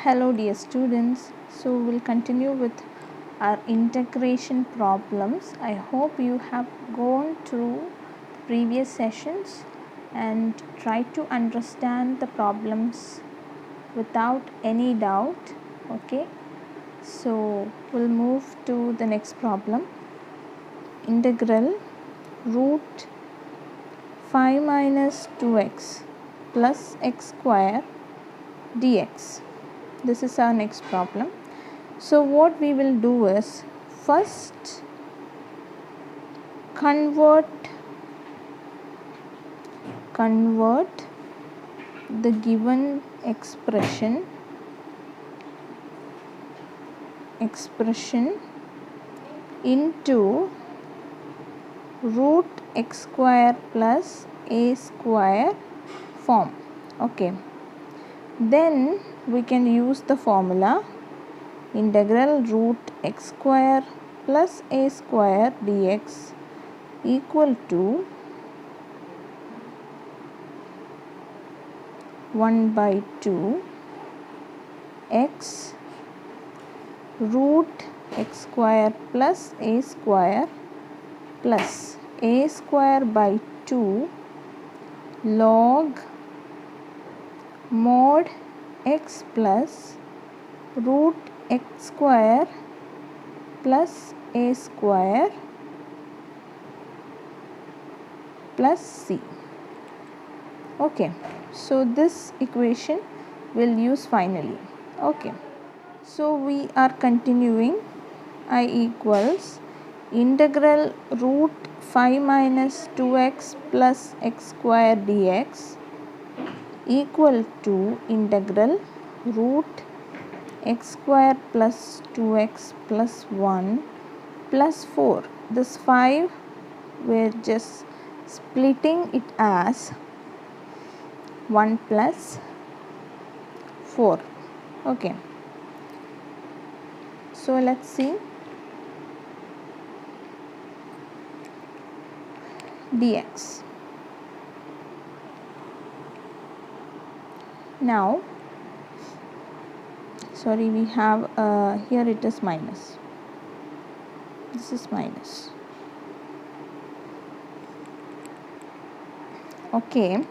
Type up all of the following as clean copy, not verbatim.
Hello dear students, so we'll continue with our integration problems. I hope you have gone through the previous sessions and tried to understand the problems without any doubt. Okay, so we'll move to the next problem. Integral root 5 minus 2x plus x square dx. This is our next problem. So what we will do is first convert the given expression into root x square plus a square form. Okay, then we can use the formula integral root x square plus a square dx equal to 1/2 x root x square plus a square plus a square by 2 log mod x plus root x square plus a square plus c. Okay, so this equation we'll use finally. Okay, so we are continuing. I equals integral root 5 minus 2x plus x square dx equal to integral root x square plus 2x plus 1 plus 4. This 5 we're just splitting it as 1 plus 4. Okay, so let's see dx. Now sorry, we have here it is minus, this is minus. Okay,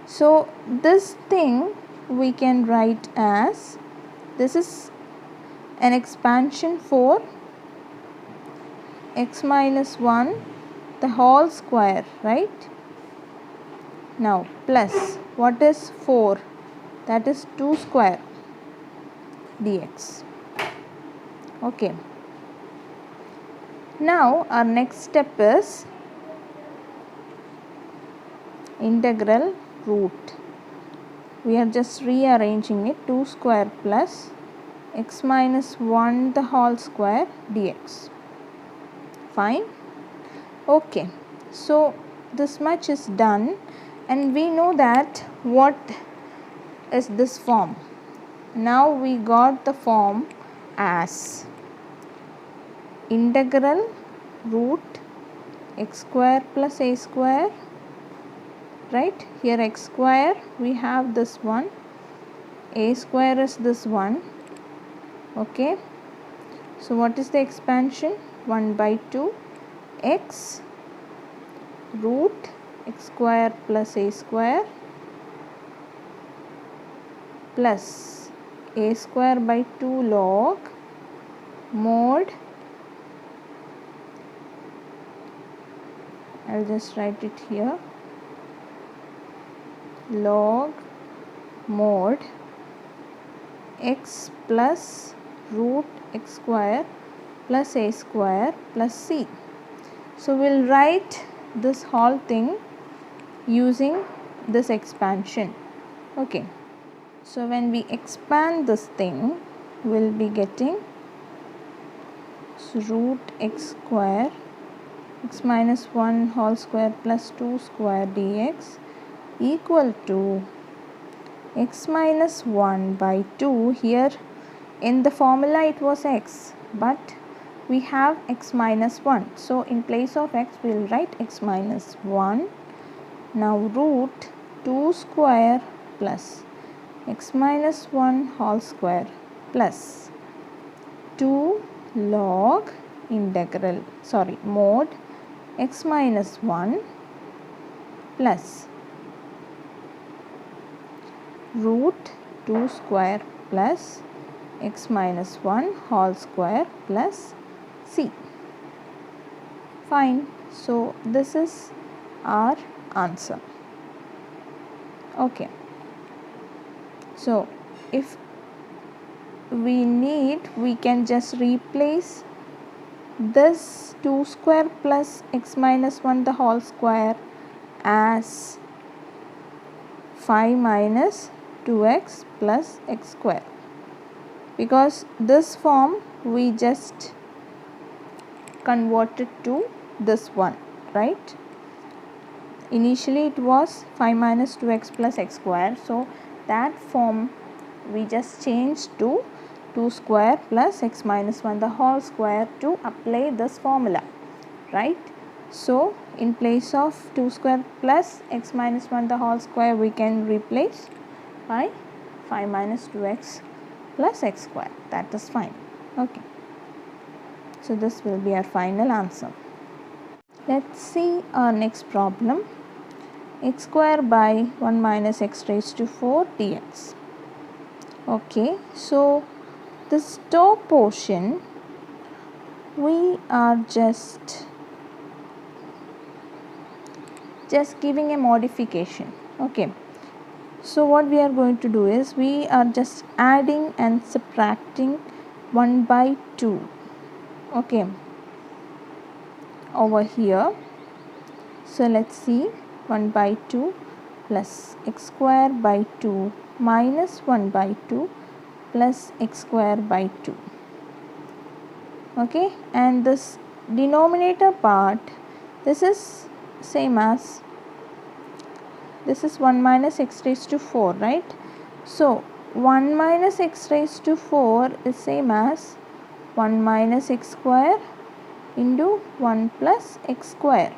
so this thing we can write as, this is an expansion for x minus 1 the whole square, right? Now plus what is 4, that is 2 square dx. Okay, now our next step is integral root, we are just rearranging it, 2 square plus x minus 1 the whole square dx. Fine. Okay, so this much is done and we know that what is this form. Now we got the form as integral root x square plus a square, right? Here x square we have this one, a square is this one. Okay, so what is the expansion? 1/2 x root x square plus a square plus a square by 2 log mod, I'll just write it here, log mod x plus root x square plus a square plus c. So we'll write this whole thing using this expansion. Okay, so when we expand this thing we'll be getting root x square x minus 1 whole square plus 2 square dx equal to x minus 1/2. Here in the formula it was x, but we have x minus 1, so in place of x we will write x minus 1. Now root 2 square plus x minus 1 whole square plus 2 log mod x minus 1 plus root 2 square plus x minus 1 whole square plus c. Fine. So this is our answer. Okay. So if we need, we can just replace this 2 square plus x minus 1 the whole square as 5 minus 2x plus x square, because this form we just converted to this one, right? Initially it was 5 minus 2x plus x square, so that form we just changed to 2 square plus x minus 1 the whole square to apply this formula, right? So in place of 2 square plus x minus 1 the whole square, we can replace by 5 minus 2x plus x square. That is fine. Okay. So this will be our final answer. Let's see our next problem. X square by 1 minus x raised to 4 dx. Okay, so this top portion we are just giving a modification. Okay, so what we are going to do is we are just adding and subtracting 1 by 2. Okay, over here. So let's see, 1 by 2 plus x square by 2 minus 1 by 2 plus x square by 2. Okay, and this denominator part, this is same as, this is 1 minus x raised to 4, right? So 1 minus x raised to 4 is same as 1 minus x square into 1 plus x square.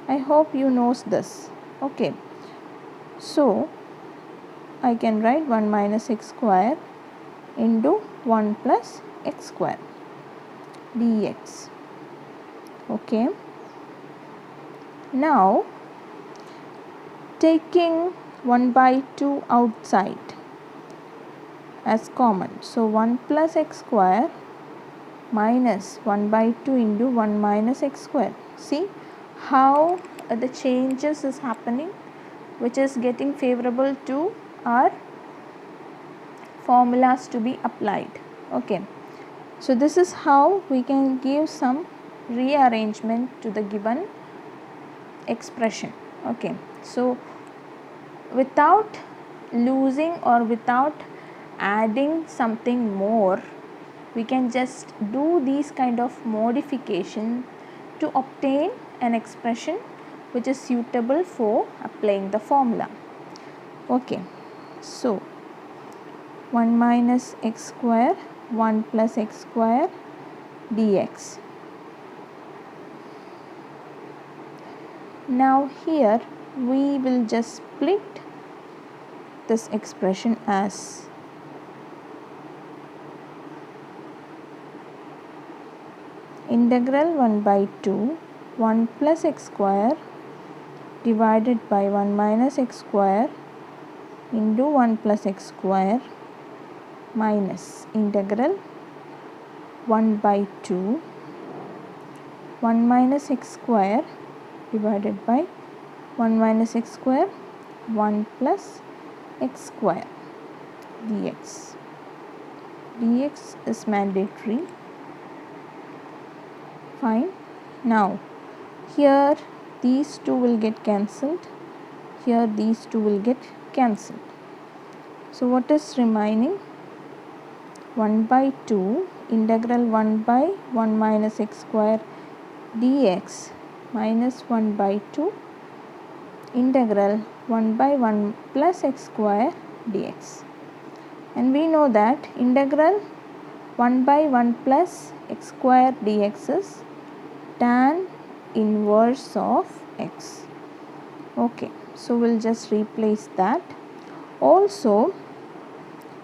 I hope you knows this. Okay, so I can write 1 minus x square into 1 plus x square dx. Okay, now taking 1 by 2 outside as common, so 1 plus x square minus 1 by 2 into 1 minus x square. See how the changes is happening, which is getting favorable to our formulas to be applied. Okay, so this is how we can give some rearrangement to the given expression. Okay, so without losing or without adding something more, we can just do these kind of modification to obtain an expression which is suitable for applying the formula. Okay, so 1 minus x square 1 plus x square dx. Now here we will just split this expression as integral 1 by 2 1 plus x square divided by 1 minus x square into 1 plus x square minus integral 1 by 2 1 minus x square divided by 1 minus x square 1 plus x square dx. dx is mandatory. Fine. Now here these two will get cancelled, here these two will get cancelled. So what is remaining? 1 by 2 integral 1 by 1 minus x square dx minus 1 by 2 integral 1 by 1 plus x square dx. And we know that integral 1 by 1 plus x square dx is tan inverse of x. Okay, so we'll just replace that. Also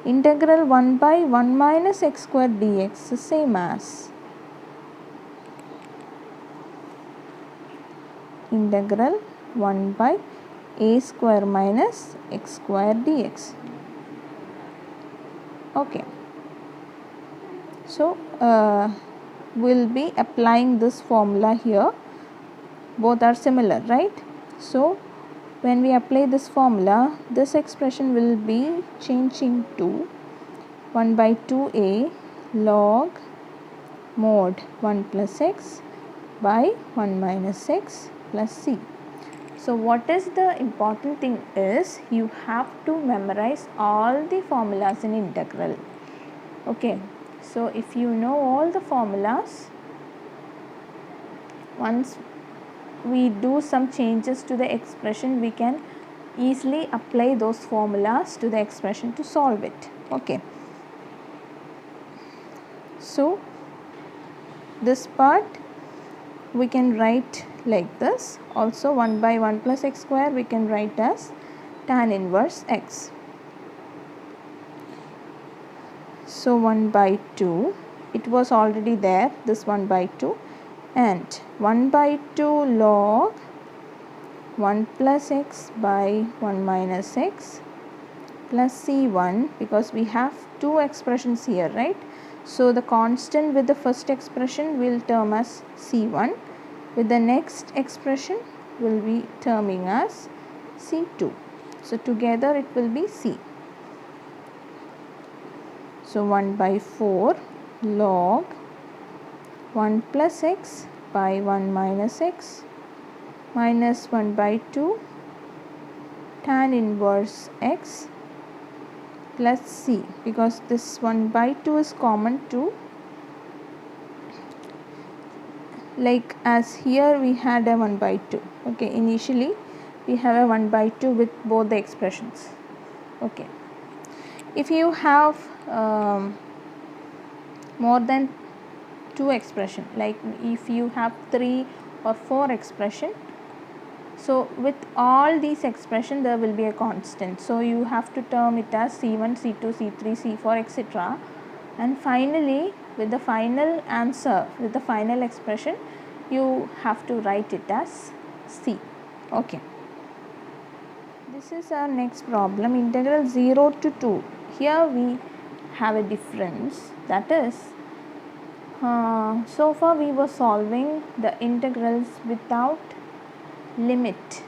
integral 1 by 1 minus x square dx is same as integral 1 by a square minus x square dx. Okay, so we'll be applying this formula here. Both are similar, right? So when we apply this formula, this expression will be changing to 1 by 2a log mod 1 plus x by 1 minus x plus c. So what is the important thing is you have to memorize all the formulas in integral. Okay, so if you know all the formulas, once we do some changes to the expression, we can easily apply those formulas to the expression to solve it. Okay, so this part we can write like this. Also 1 by 1 plus x square we can write as tan inverse x. So 1 by 2, it was already there, this 1 by 2, and 1 by 2 log 1 plus x by 1 minus x plus c1, because we have two expressions here, right? So the constant with the first expression will term as c1, with the next expression will be terming as c2. So together it will be c. So 1 by 4 log 1 plus x by 1 minus x minus 1 by 2 tan inverse x plus c, because this 1 by 2 is common to, like as here we had a 1 by 2. Okay, initially we have a 1 by 2 with both the expressions. Okay, if you have more than 2 expression, like if you have 3 or 4 expression, so with all these expression there will be a constant, so you have to term it as c1, c2, c3, c4, etc. and finally with the final answer, with the final expression, you have to write it as c. Okay, this is our next problem, integral 0 to 2. Here we have a difference, that is so far we were solving the integrals without limit,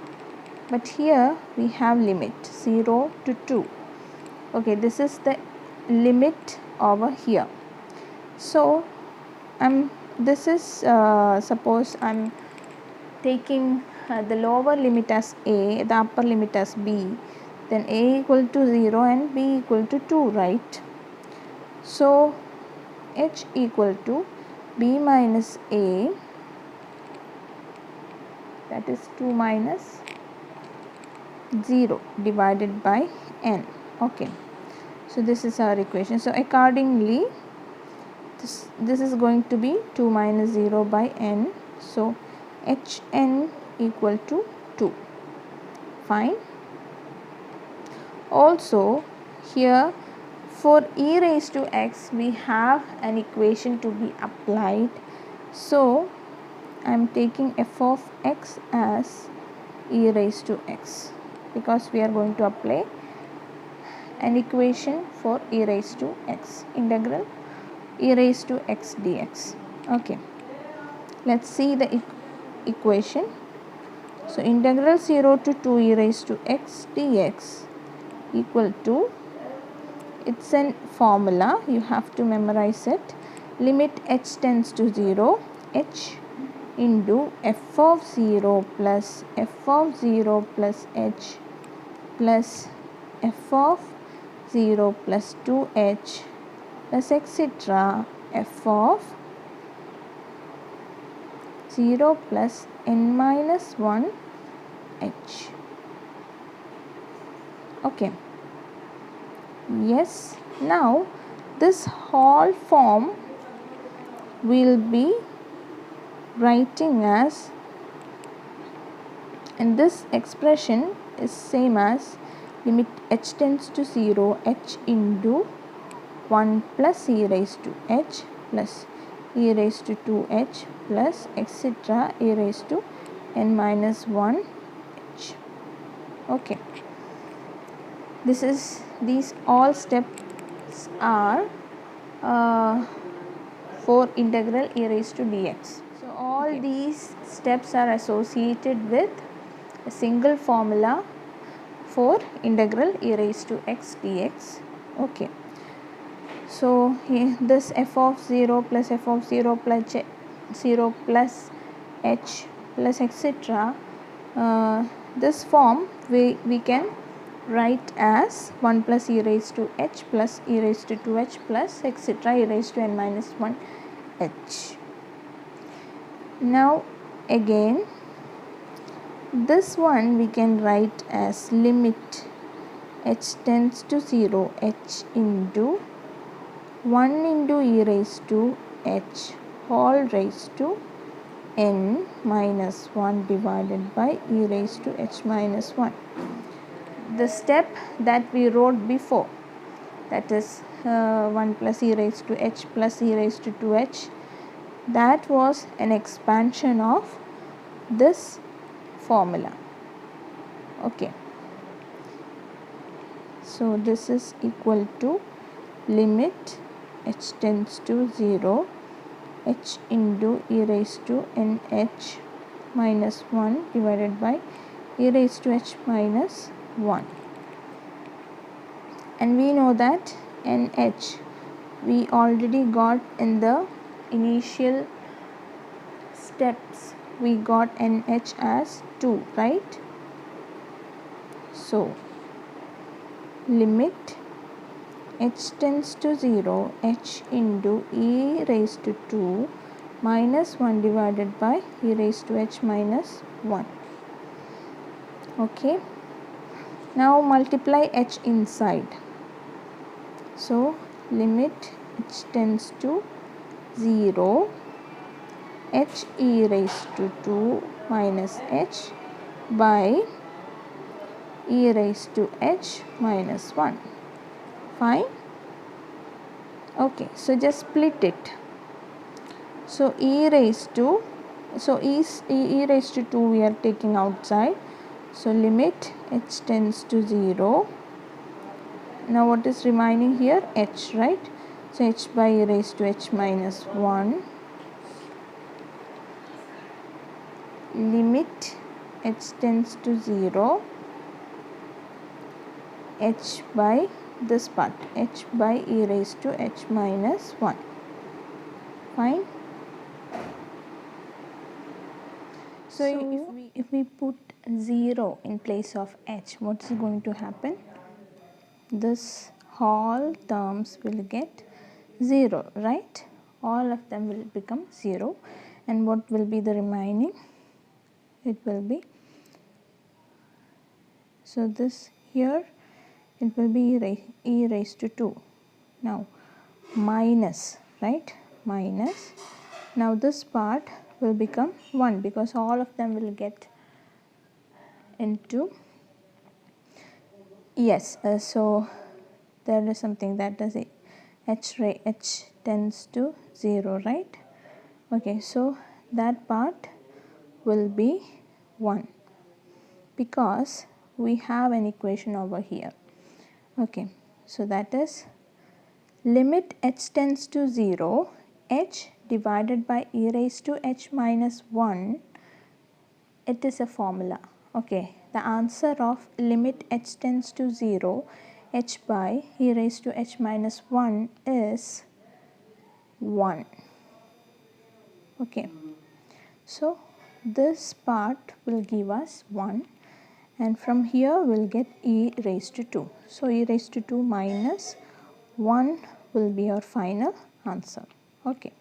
but here we have limit 0 to 2. Okay, this is the limit over here. So this is suppose I'm taking the lower limit as a, the upper limit as b, then a equal to 0 and b equal to 2, right? So h equal to b minus a, that is 2 minus 0 divided by n. Okay, so this is our equation. So accordingly this is going to be 2 minus 0 by n. So hn equal to 2. Fine. Also here for e raised to x we have an equation to be applied. So I am taking f of x as e raised to x, because we are going to apply an equation for e raised to x, integral e raised to x dx. Okay, let's see the equation. So integral 0 to 2 e raised to x dx equal to, it's a formula, you have to memorize it, limit h tends to 0, h into f of 0 plus f of 0 plus h plus f of 0 plus 2h plus etc. f of 0 plus n minus 1 h. Okay, yes, now this whole form will be writing as, and this expression is same as limit h tends to 0, h into 1 plus e raised to h plus e raised to 2h plus etc. e raised to n minus 1 h. Okay, these all steps are for integral e raised to dx. So all these steps are associated with a single formula for integral e raised to x dx. Okay, so here this f of 0 plus f of 0 plus 0 plus h plus etc. This form we can write as 1 plus e raised to h plus e raised to 2h plus etc. e raised to n minus 1 h. Now again this one we can write as limit h tends to 0, h into 1 into e raised to h whole raised to n minus 1 divided by e raised to h minus 1. The step that we wrote before, that is 1 plus e raised to h plus e raised to 2h, that was an expansion of this formula. Okay, so this is equal to limit h tends to 0, h into e raised to n h minus 1 divided by e raised to h minus 1. And we know that nh we already got in the initial steps, we got nh as 2, right? So limit h tends to 0, h into e raised to 2 minus 1 divided by e raised to h minus 1. Okay, now multiply h inside. So limit h tends to 0, h e raised to 2 minus h by e raised to h minus 1. Fine. Okay, so just split it. So e raised to, so e raised to 2 we are taking outside. So limit h tends to 0. Now what is remaining here? H, right? So h by e raised to h minus 1. Limit h tends to 0, h by this part, h by e raised to h minus 1. Fine. So if we put 0 in place of h, what is going to happen? This whole terms will get 0, right? All of them will become 0, and what will be the remaining? It will be, so this here it will be e raised to 2. Now minus, right? Minus. Now this part will become 1 because all of them will get into, yes, so there is something that is h tends to 0, right? Okay, so that part will be 1 because we have an equation over here. Okay, so that is limit h tends to 0, h divided by e raised to h minus 1, it is a formula. Okay, the answer of limit h tends to 0, h by e raised to h minus 1 is 1. Okay, so this part will give us 1, and from here we will get e raised to 2. So e raised to 2 minus 1 will be our final answer. Okay.